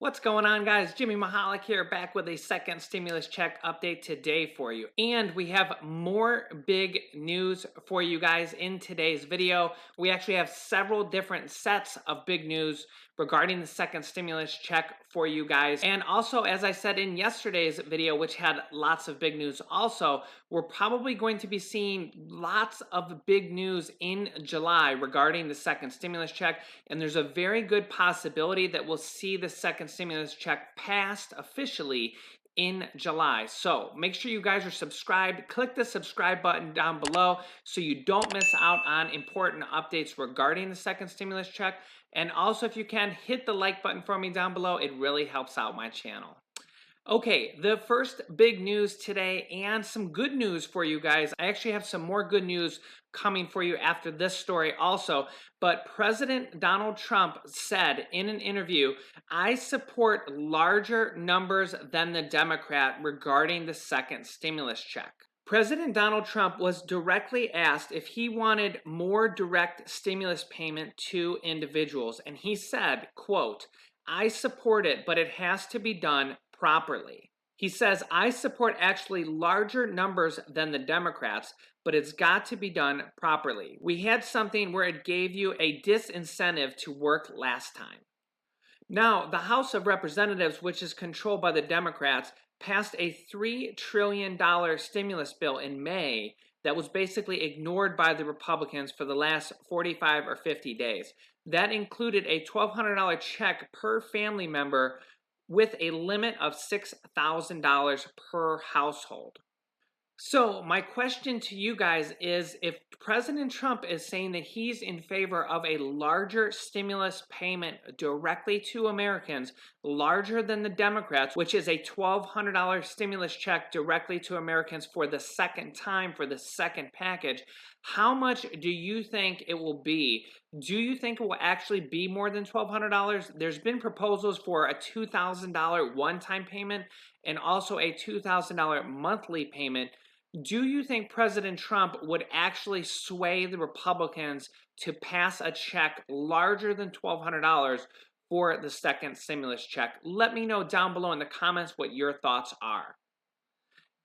What's going on, guys? Jimmy Mahalik here, back with a second stimulus check update today for you. And we have more big news for you guys in today's video. We actually have several different sets of big news regarding the second stimulus check for you guys. And also, as I said in yesterday's video, which had lots of big news also, we're probably going to be seeing lots of big news in July regarding the second stimulus check. And there's a very good possibility that we'll see the second stimulus check passed officially in July. So make sure you guys are subscribed. Click the subscribe button down below so you don't miss out on important updates regarding the second stimulus check. And also, if you can, hit the like button for me down below. It really helps out my channel. Okay, the first big news today, and some good news for you guys. I actually have some more good news coming for you after this story also. But President Donald Trump said in an interview, "I support larger numbers than the Democrat regarding the second stimulus check." President Donald Trump was directly asked if he wanted more direct stimulus payment to individuals, and he said, quote, "I support it, but it has to be done properly." He says, "I support actually larger numbers than the Democrats, but it's got to be done properly. We had something where it gave you a disincentive to work last time." Now, the House of Representatives, which is controlled by the Democrats, passed a $3 trillion stimulus bill in May that was basically ignored by the Republicans for the last 45 or 50 days. That included a $1,200 check per family member with a limit of $6,000 per household. So my question to you guys is, if President Trump is saying that he's in favor of a larger stimulus payment directly to Americans, larger than the Democrats, which is a $1,200 stimulus check directly to Americans for the second time, for the second package, how much do you think it will be? Do you think it will actually be more than $1,200? There's been proposals for a $2,000 one-time payment and also a $2,000 monthly payment. Do you think President Trump would actually sway the Republicans to pass a check larger than $1,200 for the second stimulus check? Let me know down below in the comments what your thoughts are.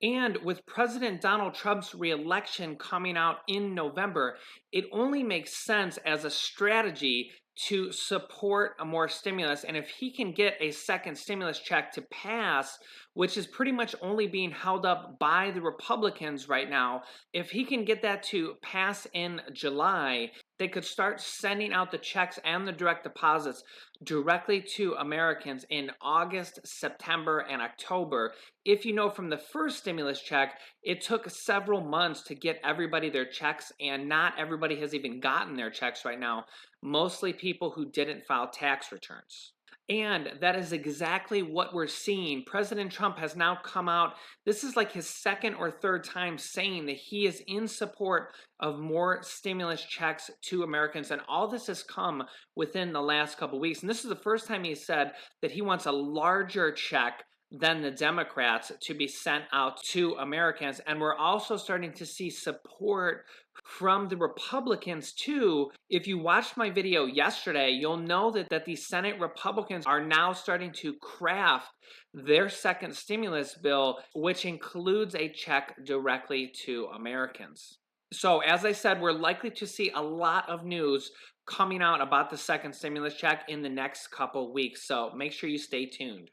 And with President Donald Trump's reelection coming out in November, it only makes sense as a strategy to support a more stimulus. And if he can get a second stimulus check to pass, which is pretty much only being held up by the Republicans right now, if he can get that to pass in July, they could start sending out the checks and the direct deposits directly to Americans in August, September, and October. If you know from the first stimulus check, it took several months to get everybody their checks, and not everybody has even gotten their checks right now. Mostly people who didn't file tax returns. And that is exactly what we're seeing. President Trump has now come out. This is like his second or third time saying that he is in support of more stimulus checks to Americans. And all this has come within the last couple of weeks. And this is the first time he said that he wants a larger check than the Democrats to be sent out to Americans. And we're also starting to see support from the Republicans too. If you watched my video yesterday, you'll know that the Senate Republicans are now starting to craft their second stimulus bill, which includes a check directly to Americans. So as I said, we're likely to see a lot of news coming out about the second stimulus check in the next couple weeks. So make sure you stay tuned.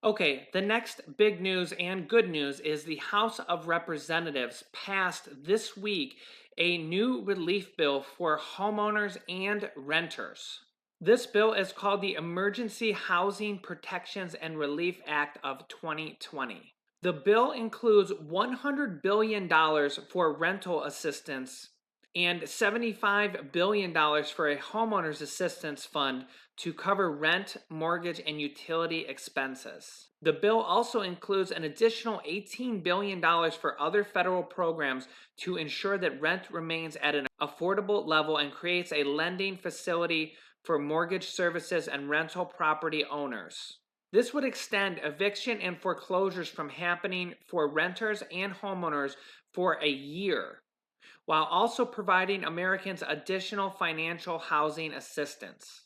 Okay, the next big news and good news is the House of Representatives passed this week a new relief bill for homeowners and renters. This bill is called the Emergency Housing Protections and Relief Act of 2020. The bill includes $100 billion for rental assistance and $75 billion for a homeowners assistance fund to cover rent, mortgage, and utility expenses. The bill also includes an additional $18 billion for other federal programs to ensure that rent remains at an affordable level and creates a lending facility for mortgage services and rental property owners. This would extend eviction and foreclosures from happening for renters and homeowners for a year, while also providing Americans additional financial housing assistance.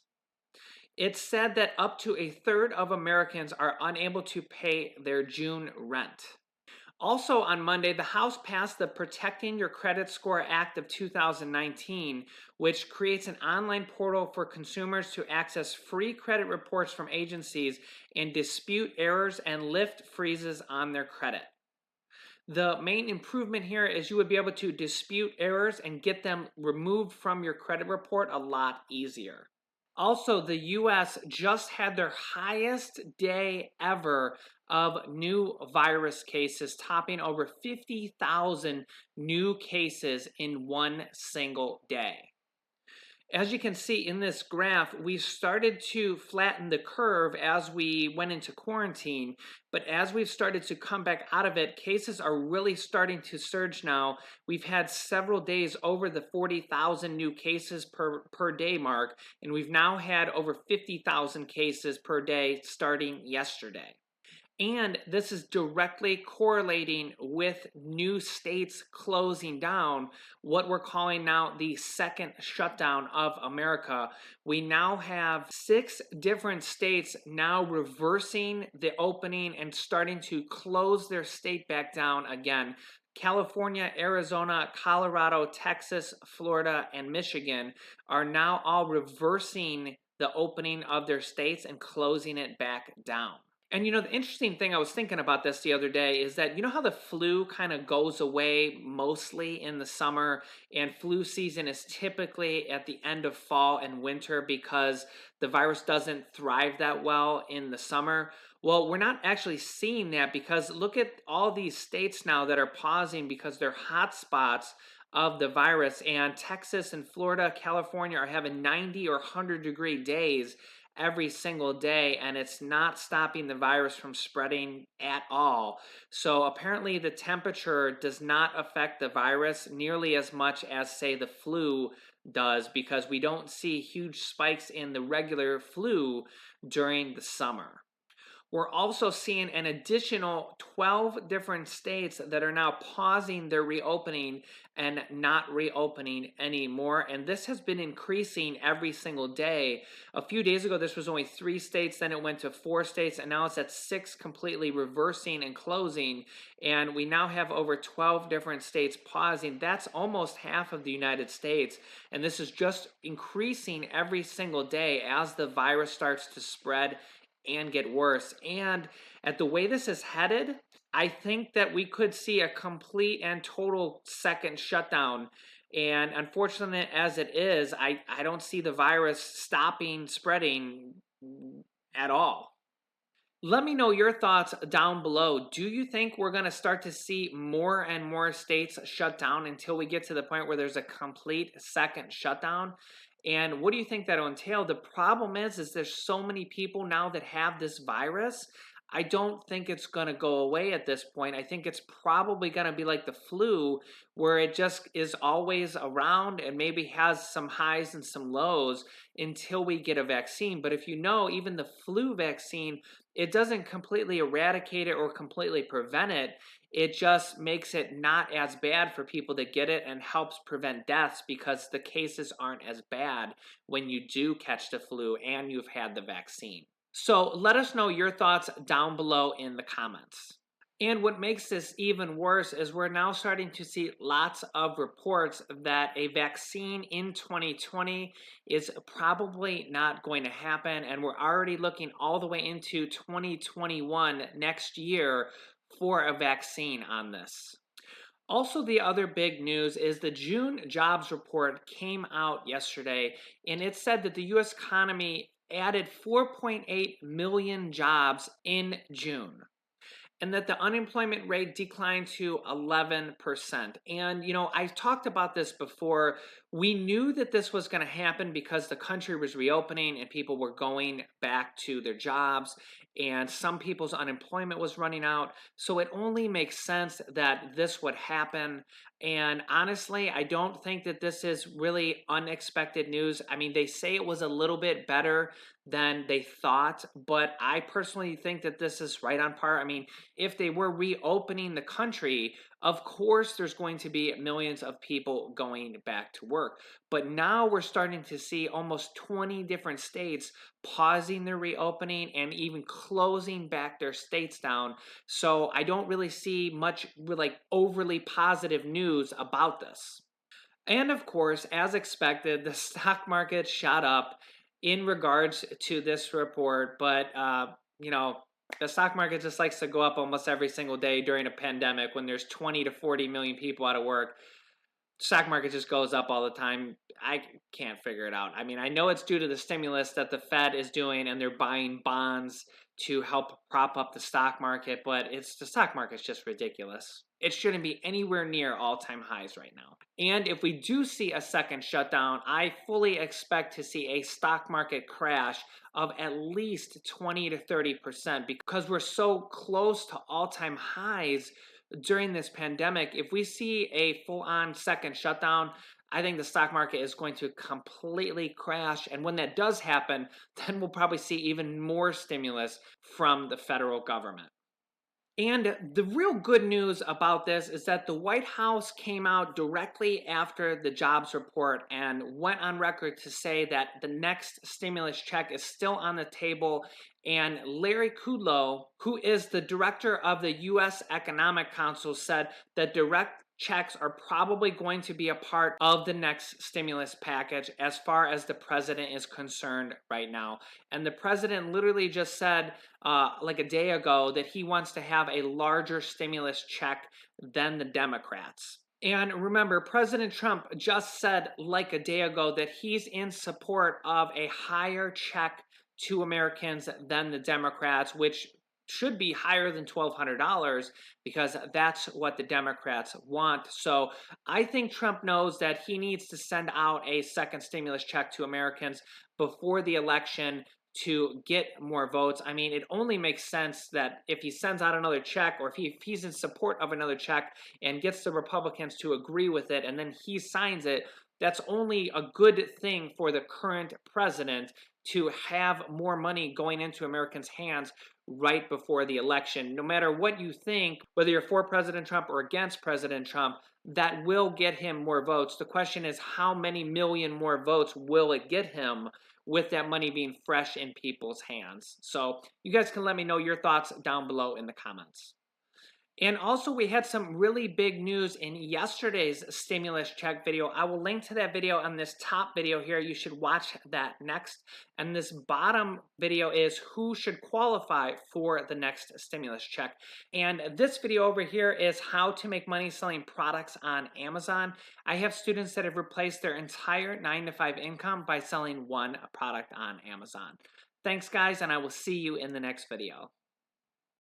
It said that up to a third of Americans are unable to pay their June rent. Also on Monday, the House passed the Protecting Your Credit Score Act of 2019, which creates an online portal for consumers to access free credit reports from agencies and dispute errors and lift freezes on their credit. The main improvement here is you would be able to dispute errors and get them removed from your credit report a lot easier. Also, the US just had their highest day ever of new virus cases, topping over 50,000 new cases in one single day. As you can see in this graph, we started to flatten the curve as we went into quarantine, but as we've started to come back out of it, cases are really starting to surge now. We've had several days over the 40,000 new cases per day mark, and we've now had over 50,000 cases per day starting yesterday. And this is directly correlating with new states closing down, what we're calling now the second shutdown of America. We now have 6 different states now reversing the opening and starting to close their state back down again. California, Arizona, Colorado, Texas, Florida, and Michigan are now all reversing the opening of their states and closing it back down. And the interesting thing, I was thinking about this the other day, is that how the flu kind of goes away mostly in the summer, and flu season is typically at the end of fall and winter because the virus doesn't thrive that well in the summer. Well, we're not actually seeing that because look at all these states now that are pausing because they're hot spots of the virus, and Texas and Florida, California are having 90 or 100-degree days every single day, and it's not stopping the virus from spreading at all. So apparently the temperature does not affect the virus nearly as much as, say, the flu does, because we don't see huge spikes in the regular flu during the summer. We're also seeing an additional 12 different states that are now pausing their reopening and not reopening anymore. And this has been increasing every single day. A few days ago, this was only 3 states, then it went to 4 states, and now it's at 6 completely reversing and closing. And we now have over 12 different states pausing. That's almost half of the United States. And this is just increasing every single day as the virus starts to spread and get worse. And at the way this is headed, I think that we could see a complete and total second shutdown. And unfortunate as it is, I don't see the virus stopping spreading at all. Let me know your thoughts down below. Do you think we're going to start to see more and more states shut down until we get to the point where there's a complete second shutdown? And what do you think that'll entail? The problem is there's so many people now that have this virus. I don't think it's going to go away at this point. I think it's probably going to be like the flu, where it just is always around and maybe has some highs and some lows until we get a vaccine. But if even the flu vaccine, it doesn't completely eradicate it or completely prevent it. It just makes it not as bad for people that get it and helps prevent deaths because the cases aren't as bad when you do catch the flu and you've had the vaccine. So let us know your thoughts down below in the comments. And what makes this even worse is we're now starting to see lots of reports that a vaccine in 2020 is probably not going to happen. And we're already looking all the way into 2021 next year for a vaccine on this. Also, the other big news is the June jobs report came out yesterday, and it said that the U.S. economy added 4.8 million jobs in June, and that the unemployment rate declined to 11%. And, I've talked about this before. We knew that this was going to happen because the country was reopening and people were going back to their jobs, and some people's unemployment was running out. So it only makes sense that this would happen. And honestly, I don't think that this is really unexpected news. I mean, they say it was a little bit better than they thought. But I personally think that this is right on par. I mean, if they were reopening the country, of course, there's going to be millions of people going back to work. But now we're starting to see almost 20 different states pausing their reopening and even closing back their states down. So I don't really see much like overly positive news about this. And of course, as expected, the stock market shot up in regards to this report. But, the stock market just likes to go up almost every single day during a pandemic when there's 20 to 40 million people out of work. Stock market just goes up all the time. I can't figure it out. I mean, I know it's due to the stimulus that the Fed is doing and they're buying bonds to help prop up the stock market, but the stock market's just ridiculous. It shouldn't be anywhere near all-time highs right now. And if we do see a second shutdown, I fully expect to see a stock market crash of at least 20 to 30% because we're so close to all-time highs during this pandemic. If we see a full-on second shutdown, I think the stock market is going to completely crash. And when that does happen, then we'll probably see even more stimulus from the federal government. And the real good news about this is that the White House came out directly after the jobs report and went on record to say that the next stimulus check is still on the table. And Larry Kudlow, who is the director of the U.S. Economic Council, said that direct checks are probably going to be a part of the next stimulus package as far as the president is concerned right now. And the president literally just said like a day ago that he wants to have a larger stimulus check than the Democrats. And remember, President Trump just said like a day ago that he's in support of a higher check to Americans than the Democrats, which should be higher than $1,200 because that's what the Democrats want. So I think Trump knows that he needs to send out a second stimulus check to Americans before the election to get more votes. I mean, it only makes sense that if he sends out another check or if he's in support of another check and gets the Republicans to agree with it and then he signs it, that's only a good thing for the current president to have more money going into Americans' hands right before the election. No matter what you think, whether you're for President Trump or against President Trump, that will get him more votes. The question is, how many million more votes will it get him with that money being fresh in people's hands? So you guys can let me know your thoughts down below in the comments. And also, we had some really big news in yesterday's stimulus check video. I will link to that video on this top video here. You should watch that next. And this bottom video is who should qualify for the next stimulus check. And this video over here is how to make money selling products on Amazon. I have students that have replaced their entire 9-to-5 income by selling one product on Amazon. Thanks, guys, and I will see you in the next video.